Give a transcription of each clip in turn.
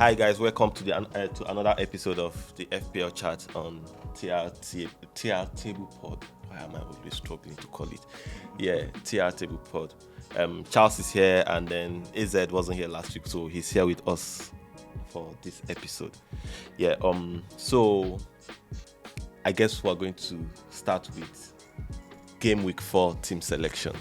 Hi guys, welcome to to another episode of the FPL chat on TR Table Pod. Why am I always struggling to call it? Yeah, TR Table Pod. Charles is here, and then AZ wasn't here last week, so he's here with us for this episode. Yeah. So I guess we're going to start with Gameweek 4 team selection.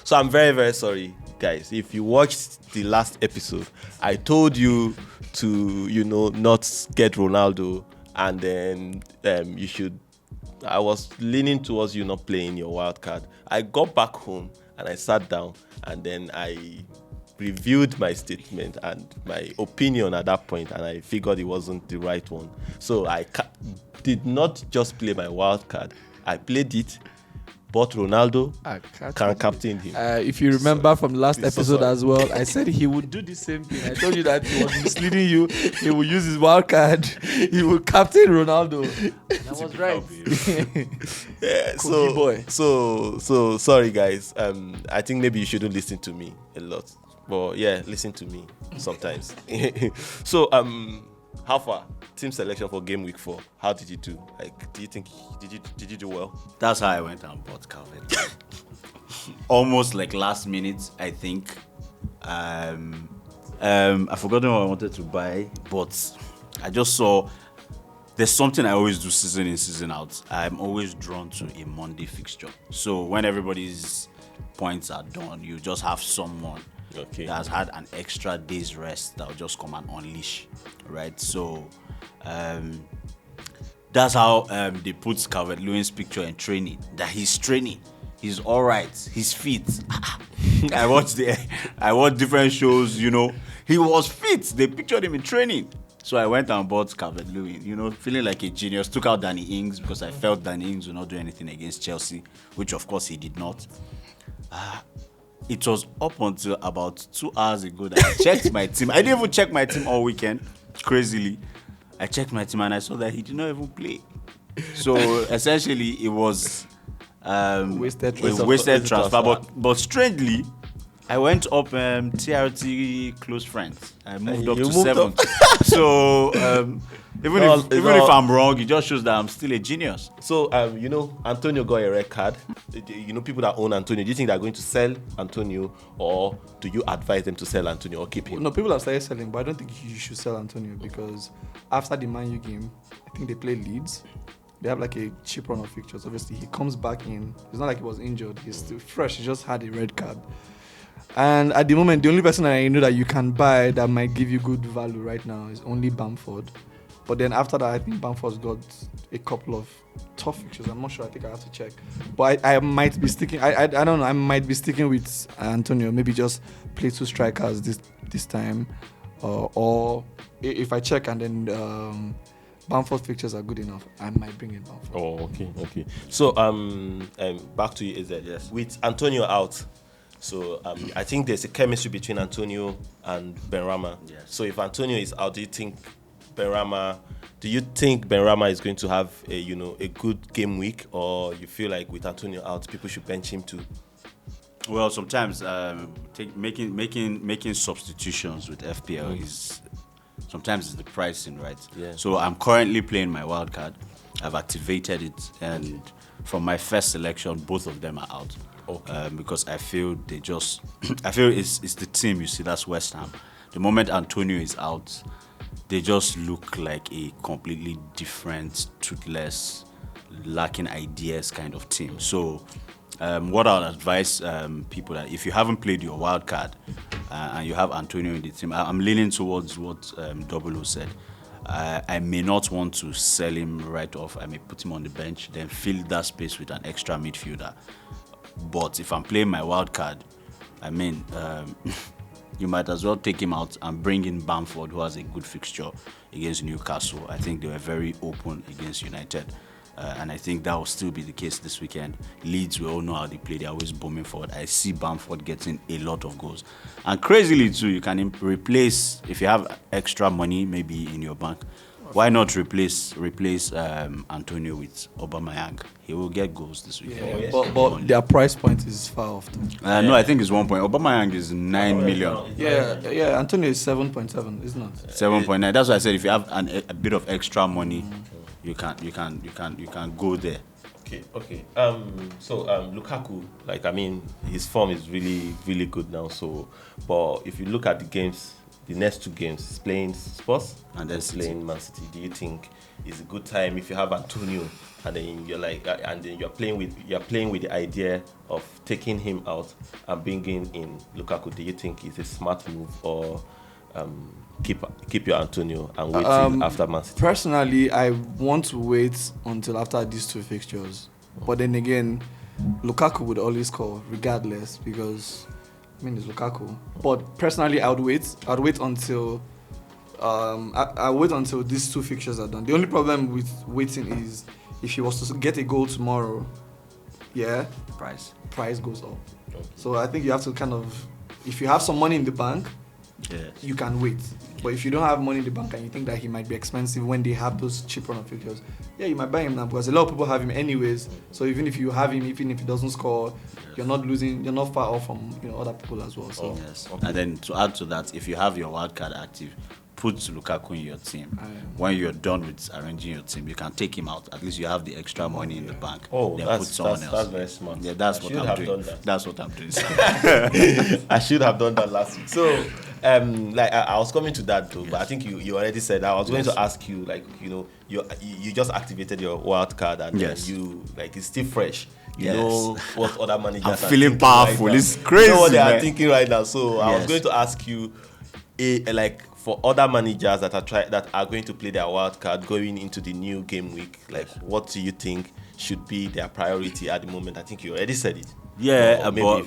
So I'm very, very sorry, guys. If you watched the last episode, I told you to, not get Ronaldo, and then you should. I was leaning towards you not playing your wildcard. I got back home and I sat down, and then I reviewed my statement and my opinion at that point, and I figured it wasn't the right one. So I did not just play my wildcard. I played it. Bought Ronaldo, can captain him. If you remember from the last episode as well, I said he would do the same thing. I told you that he was misleading you. He would use his wild card. He would captain Ronaldo. And I was right. Yeah, boy. So sorry guys. I think maybe you shouldn't listen to me a lot, but yeah, listen to me sometimes. So how far? Team selection for game week 4. How did you do? Like, do you think did you do well? That's how I went and bought Calvin. Almost like last minute, I think. I forgot what I wanted to buy, but I just saw there's something I always do season in, season out. I'm always drawn to a Monday fixture. So when everybody's points are done, you just have someone that has had an extra day's rest that will just come and unleash, right? So that's how they put Calvert-Lewin's picture in training. That he's training, he's all right, he's fit. I watched different shows. He was fit. They pictured him in training. So I went and bought Calvert-Lewin. Feeling like a genius. Took out Danny Ings because I felt Danny Ings would not do anything against Chelsea, which of course he did not. It was up until about 2 hours ago that I checked my team. I didn't even check my team all weekend, crazily. I checked my team and I saw that he did not even play. So essentially, it was wasted transfer. But strangely, I went up TRT close friends. I moved up to 7th. So even if I'm wrong, it just shows that I'm still a genius. So Antonio got a red card. People that own Antonio, do you think they're going to sell Antonio, or do you advise them to sell Antonio or keep him? No, people have started selling, but I don't think you should sell Antonio, because after the Man U game, I think they play Leeds. They have like a cheap run of fixtures. Obviously, he comes back in. It's not like he was injured. He's still fresh. He just had a red card. And at the moment, the only person I know that you can buy that might give you good value right now is only Bamford. But then after that, I think Bamford's got a couple of tough fixtures. I'm not sure. I think I have to check. But I might be sticking. I don't know. I might be sticking with Antonio. Maybe just play 2 strikers this time. Or if I check and then Bamford fixtures are good enough, I might bring in Bamford. Oh, okay. So back to you, AZ. Yes. With Antonio out. So I think there's a chemistry between Antonio and Benrahma. Yes. So if Antonio is out, do you think Benrahma is going to have a good game week, or you feel like with Antonio out, people should bench him too? Well, sometimes making substitutions with FPL is sometimes the pricing, right? Yeah. So I'm currently playing my wildcard. I've activated it, and from my first selection, both of them are out. Okay. Because I feel it's the team. You see, that's West Ham. The moment Antonio is out, they just look like a completely different, toothless, lacking ideas kind of team. So what I'll advise people, that if you haven't played your wild card and you have Antonio in the team, I'm leaning towards what 00 said. I may not want to sell him right off. I may put him on the bench, then fill that space with an extra midfielder. But if I'm playing my wild card, you might as well take him out and bring in Bamford, who has a good fixture against Newcastle. I think they were very open against United. And I think that will still be the case this weekend. Leeds, we all know how they play. They're always booming forward. I see Bamford getting a lot of goals. And crazily too, you can replace, if you have extra money maybe in your bank, Why not replace Antonio with Aubameyang? He will get goals this week. Yeah, but their price point is far off. No, I think it's 1 point. Aubameyang is 9 million. Yeah. Antonio is 7.7, isn't it? 7.9. That's why I said if you have a bit of extra money, you can go there. Okay. So Lukaku, his form is really, really good now. So, but if you look at the games, the next 2 games, he's playing Spurs and then playing Man City. Do you think it's a good time if you have Antonio and then you're playing with the idea of taking him out and bringing in Lukaku? Do you think it's a smart move or keep your Antonio and wait till after Man City? Personally, I want to wait until after these 2 fixtures. But then again, Lukaku would always score regardless because it's Lukaku. But personally, I would wait. I'd wait until I wait until these 2 fixtures are done. The only problem with waiting is if he was to get a goal tomorrow, price goes up. Okay. So I think you have to if you have some money in the bank, you can wait. But if you don't have money in the bank and you think that he might be expensive when they have those cheap run of fixtures, you might buy him now because a lot of people have him anyways. So even if you have him, even if he doesn't score, you're not losing. You're not far off from other people as well. So And then to add to that, if you have your wildcard active, put Lukaku in your team. When you're done with arranging your team, you can take him out. At least you have the extra money in the bank. Then put someone else. That's very smart. Yeah, that's what I'm doing. That's what I'm doing. I should have done that last week. So, I was coming to that though, but I think you already said that. I was going to ask you, you just activated your wild card and then you it's still fresh. You know what other managers I'm are feeling thinking powerful. Right now. It's crazy. You know what they are man. thinking right now. So I was going to ask you, for other managers that are going to play their wild card going into the new game week, what do you think should be their priority at the moment? I think you already said it. Yeah, but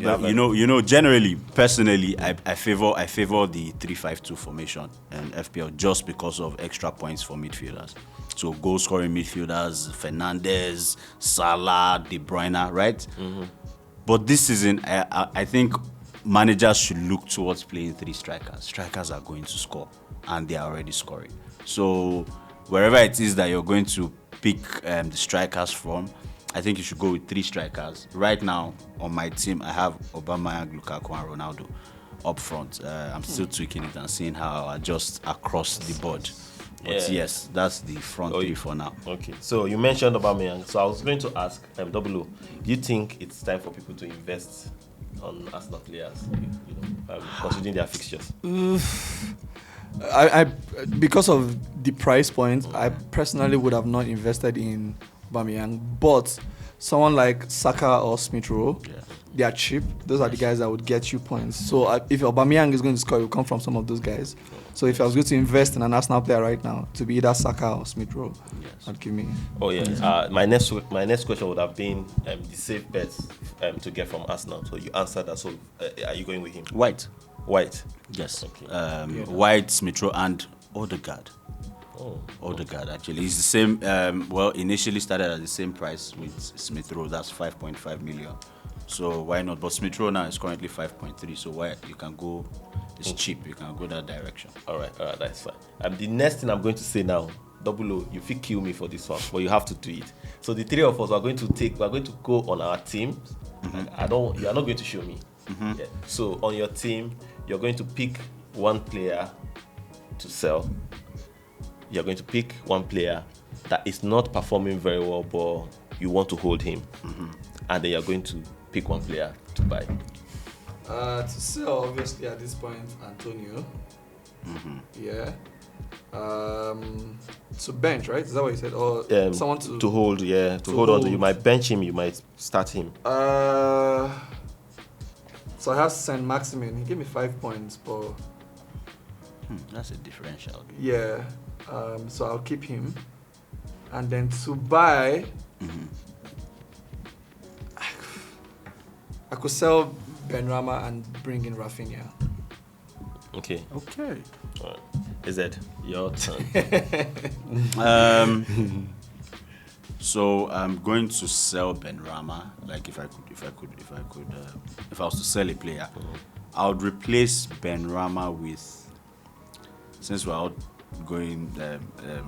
generally, personally, I favor the 3-5-2 formation and FPL just because of extra points for midfielders. So goal scoring midfielders, Fernandes, Salah, De Bruyne, right? Mm-hmm. But this season, I think managers should look towards playing 3 strikers. Strikers are going to score, and they are already scoring. So wherever it is that you're going to pick the strikers from, I think you should go with 3 strikers. Right now, on my team, I have Aubameyang, Lukaku, and Ronaldo up front. I'm still tweaking it and seeing how I adjust across the board. But yes, that's the front 3 for now. Okay. So you mentioned Aubameyang. So I was going to ask, Double, do you think it's time for people to invest on Arsenal players, considering their fixtures? I because of the price point, I personally would have not invested in Aubameyang, but someone like Saka or Smith Rowe, they are cheap. Those are the guys that would get you points. So if Aubameyang is going to score, it will come from some of those guys. So if I was going to invest in an Arsenal player right now, to be either Saka or Smith Rowe, I'd give me. My next question would have been the safe bets to get from Arsenal. So you answered that. So are you going with him? White. Yes. Okay. White, Smith Rowe, and Odegaard. Odegaard, actually. He's the same. Initially started at the same price with Smith Rowe. That's 5.5 million. So why not? But Smith Rowe now is currently 5.3. So why you can go? It's cheap. You can go that direction. All right, that's fine. The next thing I'm going to say now, Double O, you feel kill me for this one, but you have to do it. So the 3 of us are going to go on our team. Mm-hmm. You are not going to show me. Mm-hmm. Yeah. So on your team, you're going to pick one player to sell. You're going to pick one player that is not performing very well, but you want to hold him. Mm-hmm. And then you're going to pick one player to buy. To sell, obviously, at this point, Antonio. Mm-hmm. Yeah. To bench, right? Is that what you said? Or someone to hold, to hold on to. You might bench him, you might start him. So I have Saint Maximin. He gave me 5 points, but that's a differential. Yeah. So I'll keep him. And then to buy, I could sell Benrahma and bring in Rafinha. Okay. All right. Is it your turn? So I'm going to sell Benrahma. Like if I was to sell a player, I would replace Benrahma with, since we're going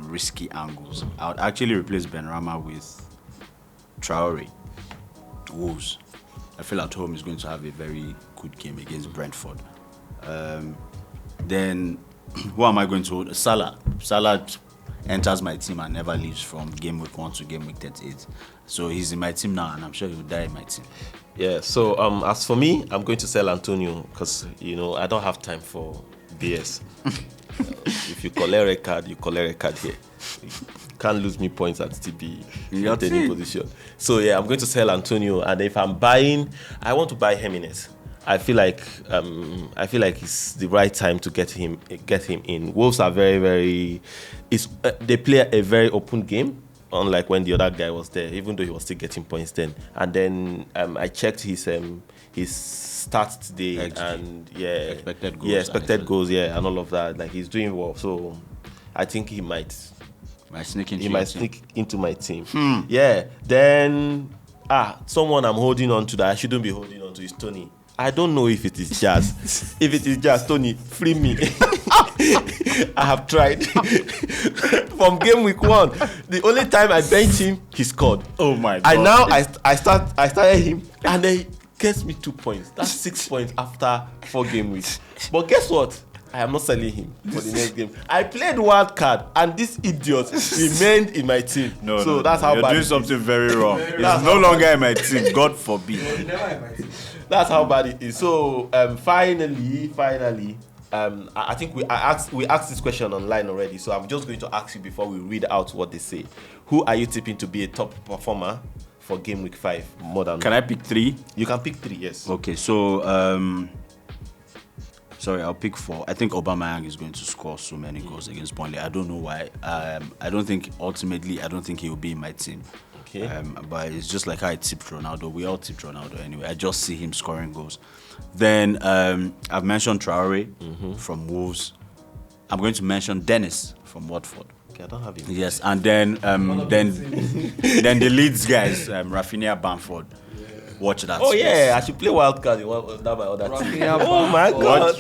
risky angles, I would actually replace Benrahma with Traore. Wolves. I feel at home is going to have a very good game against Brentford. Then, who am I going to hold? Salah. Salah enters my team and never leaves from game week 1 to game week 38. So he's in my team now, and I'm sure he will die in my team. Yeah, so as for me, I'm going to sell Antonio because, I don't have time for BS. If you collect a card, you collect a card here. You can't lose me points at TB in any position. So yeah, I'm going to sell Antonio, and if I'm buying, I want to buy Jimenez. I feel like it's the right time to get him in. Wolves are very, very. They play a very open game, unlike when the other guy was there. Even though he was still getting points then. And then I checked his stats today, and expected goals, and all of that. Like, he's doing well. So I think he might sneak into my team. Yeah. Then someone I'm holding on to that I shouldn't be holding on to is Tony. I don't know if it is Jazz. If it is Jazz, Tony, free me. I have tried. From game week 1, the only time I benched him, he scored. Oh my God. And now I started him, and then he gets me 2 points. That's 6 points after 4 game weeks. But guess what? I am not selling him for the next game. I played Wildcard, and this idiot remained in my team. That's how you're bad. You're doing something very wrong. He's no longer in my team. God forbid. Never in my team. That's how bad it is. So finally, I think we asked this question online already. So I'm just going to ask you before we read out what they say. Who are you tipping to be a top performer for game week 5? Can I pick 3? You can pick 3. Yes. Okay. So sorry, I'll pick 4. I think Aubameyang is going to score so many goals against Burnley. I don't know why. I don't think he will be in my team. Okay. But it's just like how I tipped Ronaldo. We all tipped Ronaldo anyway. I just see him scoring goals. Then I've mentioned Traore from Wolves. I'm going to mention Dennis from Watford. Okay, I don't have him. Yes, and then then the Leeds guys, Rafinha, Bamford. Watch that. Oh space. yeah, I should play Wildcard. That my other team. Oh my God.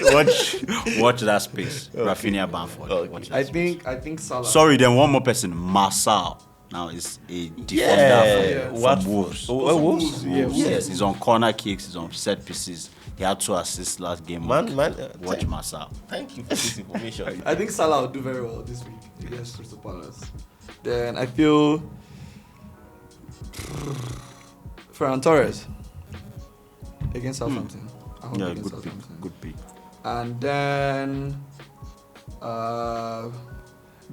Watch that space. Okay. Rafinha, Bamford. Okay. Watch that I space. think Salah. Sorry, then one more person, Marçal. Now is a defender from Wolves. Wolves? Yes, he's on corner kicks, he's on set pieces. He had 2 assists last game. Watch Marçal. Thank you for this information. I think Salah will do very well this week against Crystal Palace. Then I feel Ferran Torres against Southampton. Good pick. And then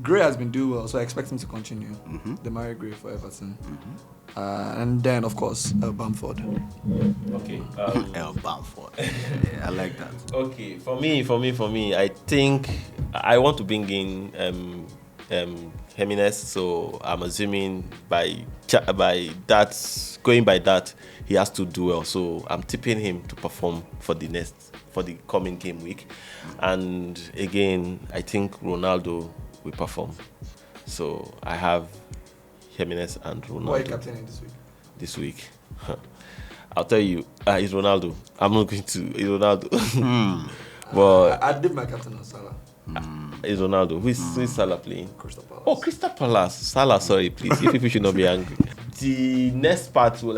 Gray has been doing well, so I expect him to continue. The Mary Gray for Everton. And then, of course, Bamford. Okay. Bamford. Yeah, I like that. Okay, for me, I think I want to bring in Jimenez, so I'm assuming by that, going by that, he has to do well. So I'm tipping him to perform for the coming game week. And again, I think Ronaldo will perform. So I have Jimenez and Ronaldo. Who are you captaining this week? I'll tell you, it's Ronaldo. I'm not going to. It's Ronaldo. But I did my captain on Salah. It's Ronaldo. Who is Salah playing? Crystal Palace. Oh, Crystal Palace. Salah, sorry, please. You people should not be angry. The next part will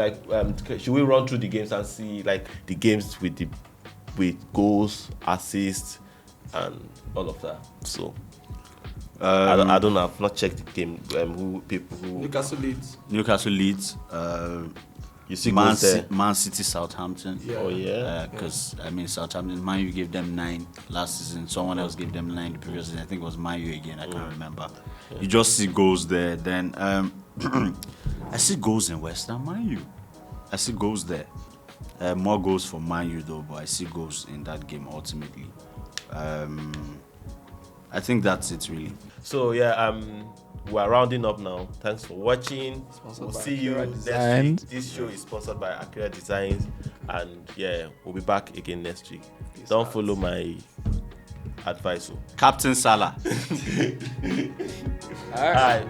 should we run through the games and see the games with goals, assists, and all of that. So I don't know. I've not checked the game. Newcastle Leeds. You see Man City, Southampton. Yeah. Oh yeah. Because Southampton, Man U gave them 9 last season. Someone else gave them 9 the previous season. I think it was Man U again. I can't remember. Yeah. You just see goals there. Then I see goals in West Ham Man U. I see goals there. More goals for Man U though, but I see goals in that game ultimately. I think that's it really. So yeah, we're rounding up now. Thanks for watching. We'll see you next week. This show is sponsored by Akira Designs, and yeah, we'll be back again next week. Don't follow my advice. Captain Salah. All right.